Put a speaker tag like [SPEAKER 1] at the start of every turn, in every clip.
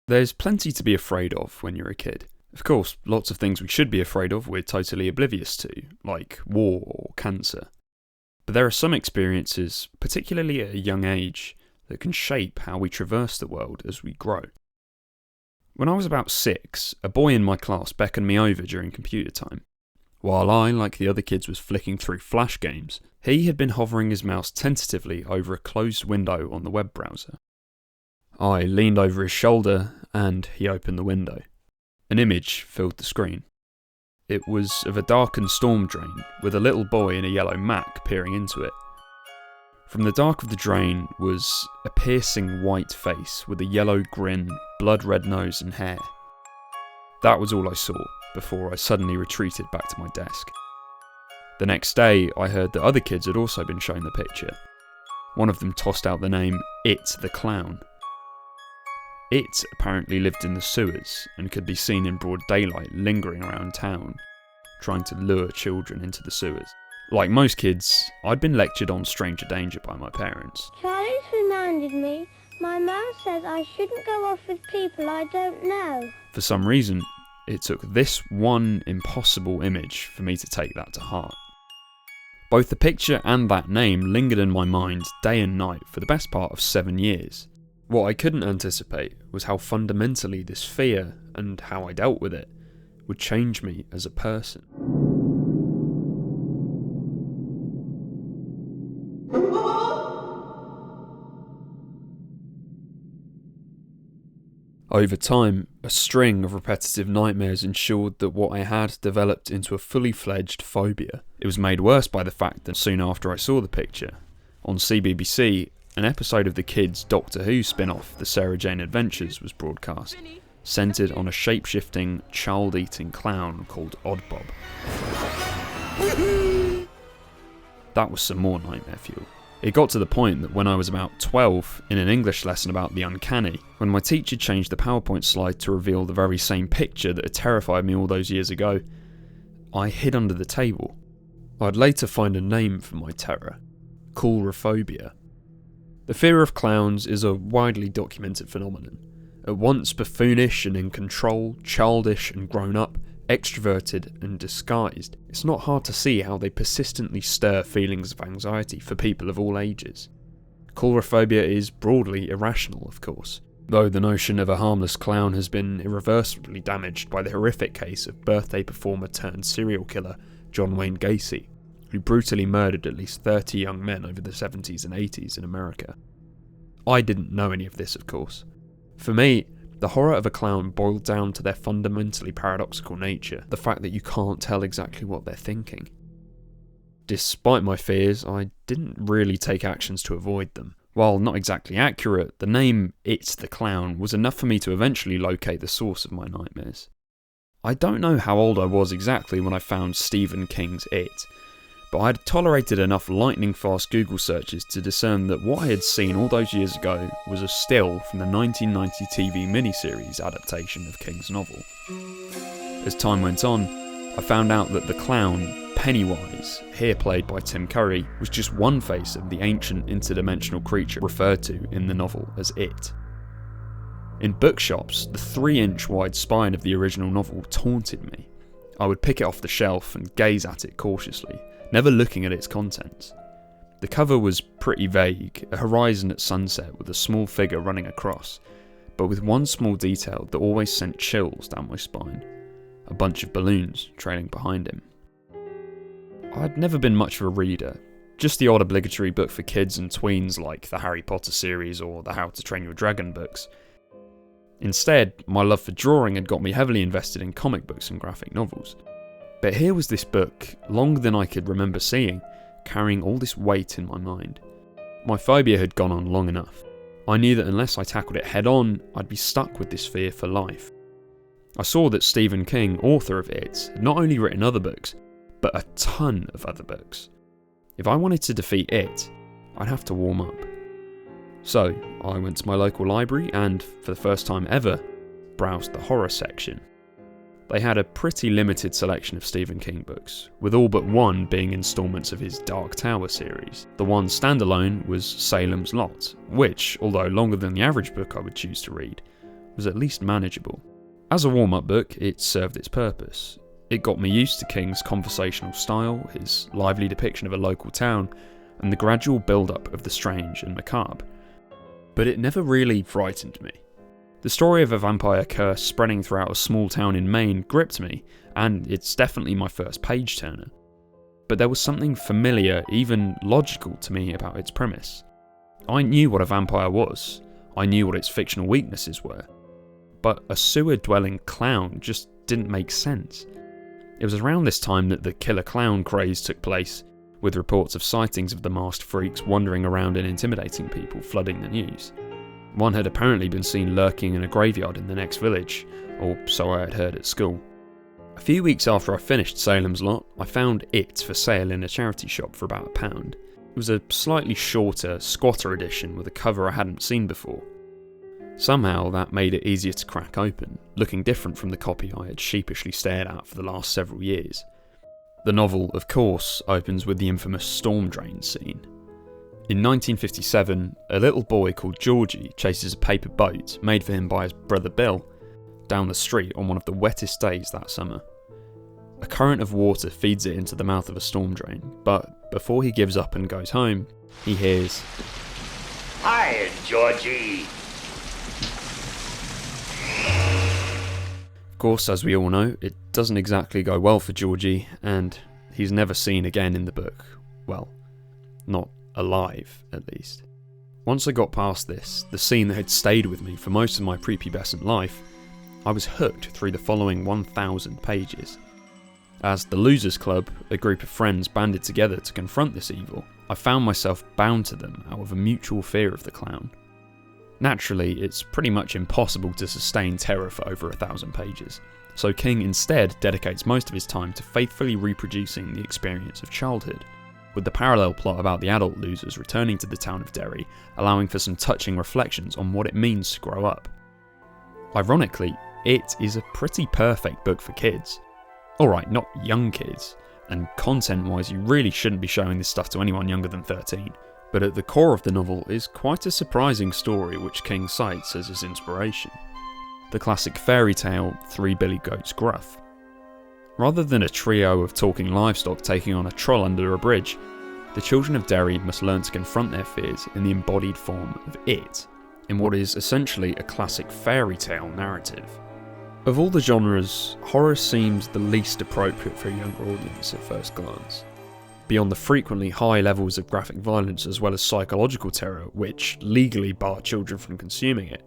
[SPEAKER 1] There's plenty to be afraid of when you're a kid. Of course, lots of things we should be afraid of we're totally oblivious to, like war or cancer. But there are some experiences, particularly at a young age, that can shape how we traverse the world as we grow. When I was about 6, a boy in my class beckoned me over during computer time. While I, like the other kids, was flicking through Flash games, he had been hovering his mouse tentatively over a closed window on the web browser. I leaned over his shoulder and he opened the window. An image filled the screen. It was of a darkened storm drain with a little boy in a yellow Mac peering into it. From the dark of the drain was a piercing white face with a yellow grin, blood-red nose and hair. That was all I saw before I suddenly retreated back to my desk. The next day, I heard that other kids had also been shown the picture. One of them tossed out the name It the Clown. It apparently lived in the sewers and could be seen in broad daylight lingering around town, trying to lure children into the sewers. Like most kids, I'd been lectured on stranger danger by my parents.
[SPEAKER 2] Charlie's reminded me, my mum says I shouldn't go off with people I don't know.
[SPEAKER 1] For some reason, it took this one impossible image for me to take that to heart. Both the picture and that name lingered in my mind day and night for the best part of 7 years. What I couldn't anticipate was how fundamentally this fear, and how I dealt with it, would change me as a person. Over time, a string of repetitive nightmares ensured that what I had developed into a fully fledged phobia. It was made worse by the fact that soon after I saw the picture, on CBBC, an episode of the kids' Doctor Who spin-off, The Sarah Jane Adventures, was broadcast, centred on a shape-shifting, child-eating clown called Oddbob. That was some more nightmare fuel. It got to the point that when I was about 12, in an English lesson about the uncanny, when my teacher changed the PowerPoint slide to reveal the very same picture that had terrified me all those years ago, I hid under the table. I'd later find a name for my terror: coulrophobia. The fear of clowns is a widely documented phenomenon. At once buffoonish and in control, childish and grown up, extroverted and disguised, it's not hard to see how they persistently stir feelings of anxiety for people of all ages. Coulrophobia is broadly irrational, of course, though the notion of a harmless clown has been irreversibly damaged by the horrific case of birthday performer turned serial killer John Wayne Gacy, who brutally murdered at least 30 young men over the 70s and 80s in America. I didn't know any of this, of course. For me, the horror of a clown boiled down to their fundamentally paradoxical nature, the fact that you can't tell exactly what they're thinking. Despite my fears, I didn't really take actions to avoid them. While not exactly accurate, the name It the Clown was enough for me to eventually locate the source of my nightmares. I don't know how old I was exactly when I found Stephen King's It, but I had tolerated enough lightning-fast Google searches to discern that what I had seen all those years ago was a still from the 1990 TV miniseries adaptation of King's novel. As time went on, I found out that the clown, Pennywise, here played by Tim Curry, was just one face of the ancient interdimensional creature referred to in the novel as It. In bookshops, the 3-inch wide spine of the original novel taunted me. I would pick it off the shelf and gaze at it cautiously, never looking at its contents. The cover was pretty vague, a horizon at sunset with a small figure running across, but with one small detail that always sent chills down my spine: a bunch of balloons trailing behind him. I'd never been much of a reader, just the odd obligatory book for kids and tweens like the Harry Potter series or the How to Train Your Dragon books. Instead, my love for drawing had got me heavily invested in comic books and graphic novels. But here was this book, longer than I could remember seeing, carrying all this weight in my mind. My phobia had gone on long enough. I knew that unless I tackled it head on, I'd be stuck with this fear for life. I saw that Stephen King, author of It, had not only written other books, but a ton of other books. If I wanted to defeat It, I'd have to warm up. So, I went to my local library and, for the first time ever, browsed the horror section. They had a pretty limited selection of Stephen King books, with all but one being instalments of his Dark Tower series. The one standalone was Salem's Lot, which, although longer than the average book I would choose to read, was at least manageable. As a warm-up book, it served its purpose. It got me used to King's conversational style, his lively depiction of a local town, and the gradual build-up of the strange and macabre. But it never really frightened me. The story of a vampire curse spreading throughout a small town in Maine gripped me, and it's definitely my first page-turner. But there was something familiar, even logical to me about its premise. I knew what a vampire was, I knew what its fictional weaknesses were, but a sewer-dwelling clown just didn't make sense. It was around this time that the killer clown craze took place, with reports of sightings of the masked freaks wandering around and intimidating people flooding the news. One had apparently been seen lurking in a graveyard in the next village, or so I had heard at school. A few weeks after I finished Salem's Lot, I found it for sale in a charity shop for about £1. It was a slightly shorter, squatter edition with a cover I hadn't seen before. Somehow that made it easier to crack open, looking different from the copy I had sheepishly stared at for the last several years. The novel, of course, opens with the infamous storm drain scene. In 1957, a little boy called Georgie chases a paper boat, made for him by his brother Bill, down the street on one of the wettest days that summer. A current of water feeds it into the mouth of a storm drain, but before he gives up and goes home, he hears,
[SPEAKER 3] "Hi, Georgie."
[SPEAKER 1] Of course, as we all know, it doesn't exactly go well for Georgie, and he's never seen again in the book. Well, not alive, at least. Once I got past this, the scene that had stayed with me for most of my prepubescent life, I was hooked through the following 1,000 pages. As the Losers Club, a group of friends banded together to confront this evil, I found myself bound to them out of a mutual fear of the clown. Naturally, it's pretty much impossible to sustain terror for over 1,000 pages, so King instead dedicates most of his time to faithfully reproducing the experience of childhood, with the parallel plot about the adult losers returning to the town of Derry, allowing for some touching reflections on what it means to grow up. Ironically, it is a pretty perfect book for kids. Alright, not young kids, and content-wise you really shouldn't be showing this stuff to anyone younger than 13, but at the core of the novel is quite a surprising story which King cites as his inspiration. The classic fairy tale, Three Billy Goats Gruff. Rather than a trio of talking livestock taking on a troll under a bridge, the children of Derry must learn to confront their fears in the embodied form of it, in what is essentially a classic fairy tale narrative. Of all the genres, horror seems the least appropriate for a younger audience at first glance. Beyond the frequently high levels of graphic violence as well as psychological terror, which legally bar children from consuming it,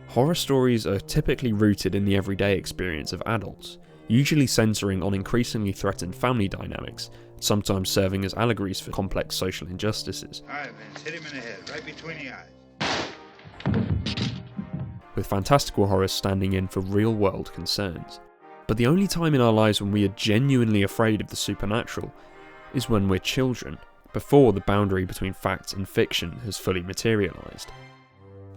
[SPEAKER 1] horror stories are typically rooted in the everyday experience of adults, usually centering on increasingly threatened family dynamics, sometimes serving as allegories for complex social injustices.
[SPEAKER 4] Alright, Vince, hit him in the head, right between the eyes.
[SPEAKER 1] With fantastical horror standing in for real-world concerns. But the only time in our lives when we are genuinely afraid of the supernatural is when we're children, before the boundary between fact and fiction has fully materialised.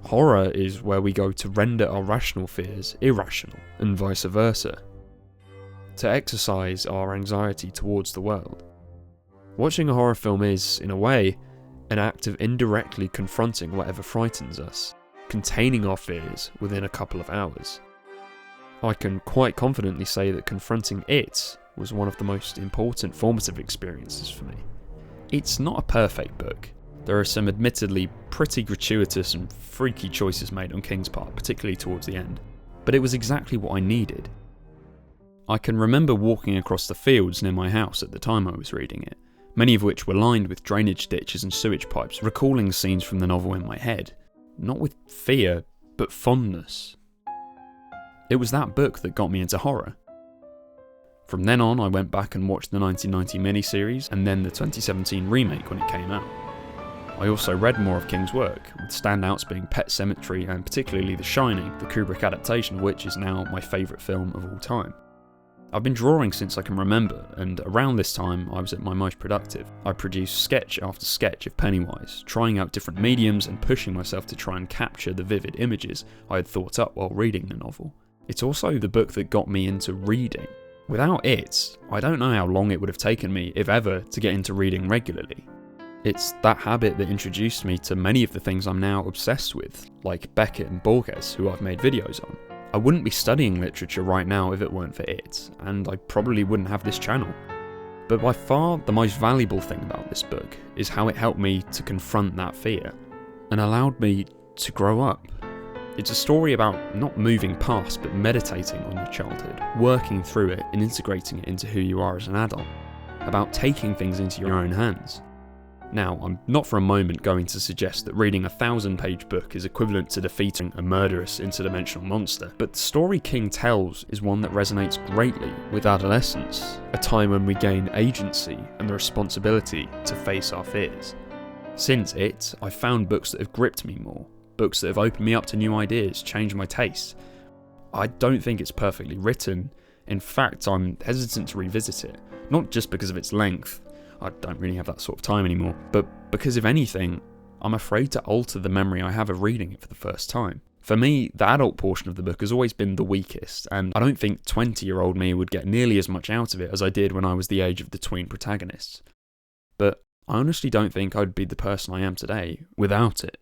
[SPEAKER 1] Horror is where we go to render our rational fears irrational, and vice versa. To exercise our anxiety towards the world. Watching a horror film is, in a way, an act of indirectly confronting whatever frightens us, containing our fears within a couple of hours. I can quite confidently say that confronting it was one of the most important formative experiences for me. It's not a perfect book. There are some admittedly pretty gratuitous and freaky choices made on King's part, particularly towards the end, but it was exactly what I needed. I can remember walking across the fields near my house at the time I was reading it, many of which were lined with drainage ditches and sewage pipes, recalling scenes from the novel in my head. Not with fear, but fondness. It was that book that got me into horror. From then on, I went back and watched the 1990 miniseries and then the 2017 remake when it came out. I also read more of King's work, with standouts being Pet Sematary and particularly The Shining, the Kubrick adaptation of which is now my favourite film of all time. I've been drawing since I can remember, and around this time I was at my most productive. I produced sketch after sketch of Pennywise, trying out different mediums and pushing myself to try and capture the vivid images I had thought up while reading the novel. It's also the book that got me into reading. Without it, I don't know how long it would have taken me, if ever, to get into reading regularly. It's that habit that introduced me to many of the things I'm now obsessed with, like Beckett and Borges, who I've made videos on. I wouldn't be studying literature right now if it weren't for it, and I probably wouldn't have this channel. But by far the most valuable thing about this book is how it helped me to confront that fear, and allowed me to grow up. It's a story about not moving past, but meditating on your childhood, working through it and integrating it into who you are as an adult, about taking things into your own hands. Now, I'm not for a moment going to suggest that reading a 1,000-page book is equivalent to defeating a murderous interdimensional monster, but the story King tells is one that resonates greatly with adolescence, a time when we gain agency and the responsibility to face our fears. Since it, I've found books that have gripped me more, books that have opened me up to new ideas, changed my tastes. I don't think it's perfectly written. In fact, I'm hesitant to revisit it, not just because of its length, I don't really have that sort of time anymore, but because if anything, I'm afraid to alter the memory I have of reading it for the first time. For me, the adult portion of the book has always been the weakest, and I don't think 20-year-old me would get nearly as much out of it as I did when I was the age of the tween protagonists. But I honestly don't think I'd be the person I am today without it.